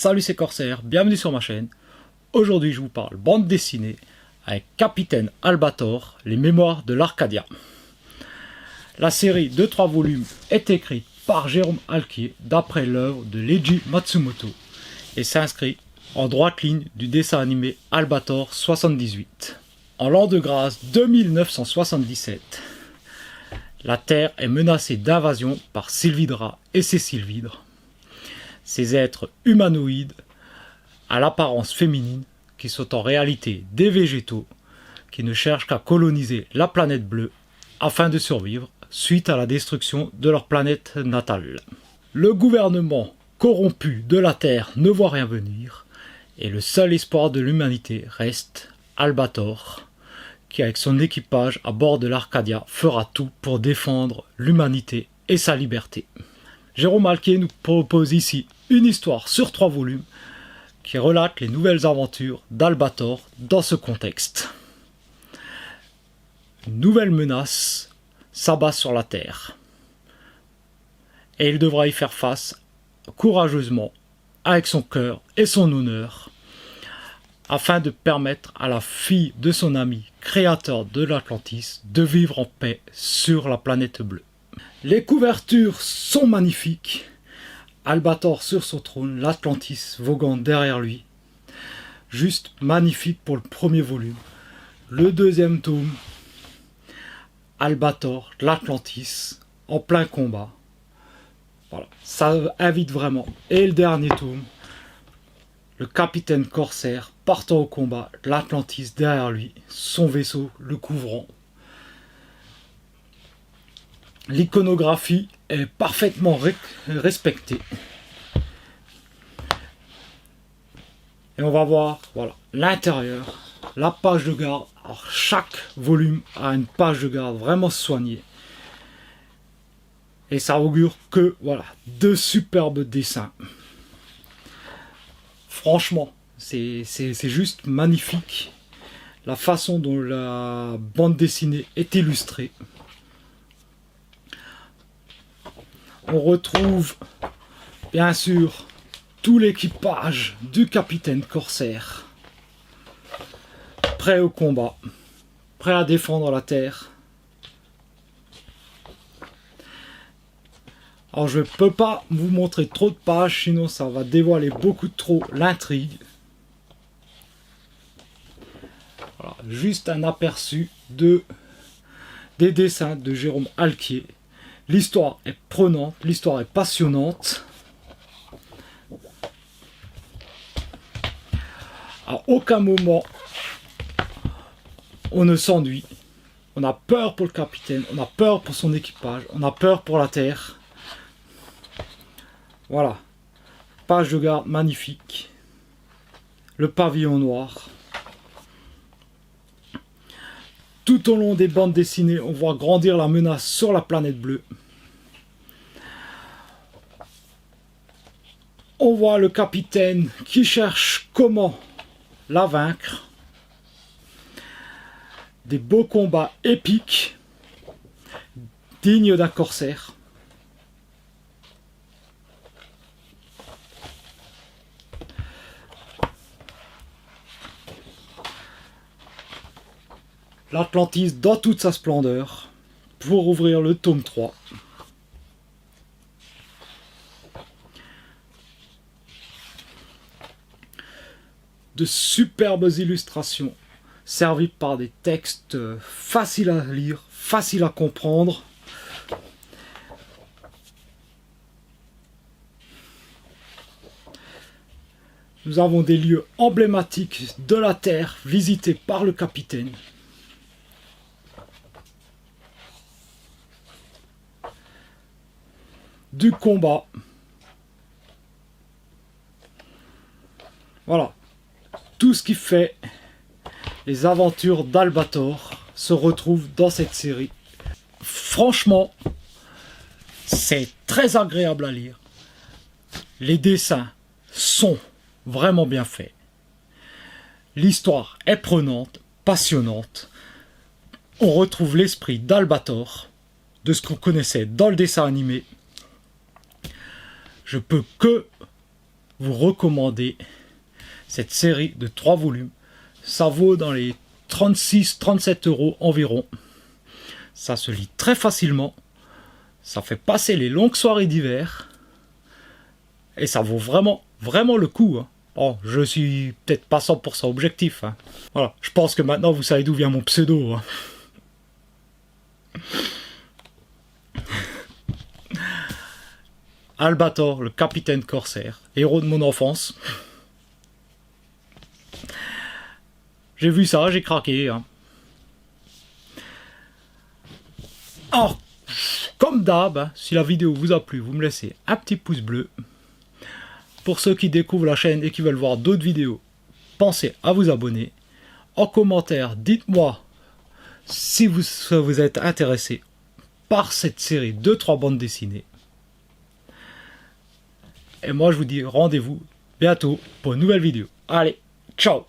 Salut, c'est Corsair, bienvenue sur ma chaîne. Aujourd'hui je vous parle bande dessinée avec Capitaine Albator, les mémoires de l'Arcadia. La série de 3 volumes est écrite par Jérôme Halquier d'après l'œuvre de Leiji Matsumoto et s'inscrit en droite ligne du dessin animé Albator 78. En l'an de grâce 2977, la Terre est menacée d'invasion par Sylvidra et ses Sylvidres. Ces êtres humanoïdes à l'apparence féminine qui sont en réalité des végétaux qui ne cherchent qu'à coloniser la planète bleue afin de survivre suite à la destruction de leur planète natale. Le gouvernement corrompu de la Terre ne voit rien venir et le seul espoir de l'humanité reste Albator qui avec son équipage à bord de l'Arcadia fera tout pour défendre l'humanité et sa liberté. Jérôme Halquier nous propose ici une histoire sur 3 volumes qui relate les nouvelles aventures d'Albator dans ce contexte. Une nouvelle menace s'abat sur la Terre et il devra y faire face courageusement avec son cœur et son honneur afin de permettre à la fille de son ami créateur de l'Atlantis de vivre en paix sur la planète bleue. Les couvertures sont magnifiques. Albator sur son trône, l'Atlantis voguant derrière lui. Juste magnifique pour le premier volume. Le deuxième tome, Albator, l'Atlantis, en plein combat. Voilà, ça invite vraiment. Et le dernier tome, le capitaine Corsair partant au combat, l'Atlantis derrière lui, son vaisseau le couvrant. L'iconographie est parfaitement respectée. Et on va voir voilà, l'intérieur, la page de garde. Alors, chaque volume a une page de garde vraiment soignée. Et ça augure que voilà, de superbes dessins. Franchement, c'est juste magnifique. La façon dont la bande dessinée est illustrée. On retrouve bien sûr tout l'équipage du capitaine Corsair, prêt au combat, prêt à défendre la Terre. Alors je ne peux pas vous montrer trop de pages, sinon ça va dévoiler beaucoup trop l'intrigue. Voilà, juste un aperçu des dessins de Jérôme Halquier. L'histoire est prenante, l'histoire est passionnante. À aucun moment, on ne s'ennuie. On a peur pour le capitaine, on a peur pour son équipage, on a peur pour la Terre. Voilà. Page de garde magnifique. Le pavillon noir. Tout au long des bandes dessinées, on voit grandir la menace sur la planète bleue. On voit le capitaine qui cherche comment la vaincre. Des beaux combats épiques, dignes d'un corsaire. L'Atlantis dans toute sa splendeur pour ouvrir le tome 3. De superbes illustrations servies par des textes faciles à lire, faciles à comprendre. Nous avons des lieux emblématiques de la Terre visités par le capitaine. Du combat. Voilà. Tout ce qui fait les aventures d'Albator se retrouve dans cette série. Franchement, c'est très agréable à lire. Les dessins sont vraiment bien faits. L'histoire est prenante, passionnante. On retrouve l'esprit d'Albator, de ce qu'on connaissait dans le dessin animé. Je peux que vous recommander cette série de 3 volumes. Ça vaut dans les 36-37 € environ. Ça se lit très facilement. Ça fait passer les longues soirées d'hiver. Et ça vaut vraiment, vraiment le coup. Hein. Oh, je suis peut-être pas 100% objectif. Hein. Voilà, je pense que maintenant vous savez d'où vient mon pseudo. Hein. Albator, le capitaine corsaire, héros de mon enfance. J'ai vu ça, j'ai craqué. Hein. Alors, comme d'hab, hein, si la vidéo vous a plu, vous me laissez un petit pouce bleu. Pour ceux qui découvrent la chaîne et qui veulent voir d'autres vidéos, pensez à vous abonner. En commentaire, dites-moi si vous êtes intéressé par cette série de 3 bandes dessinées. Et moi je vous dis rendez-vous bientôt pour une nouvelle vidéo. Allez, ciao!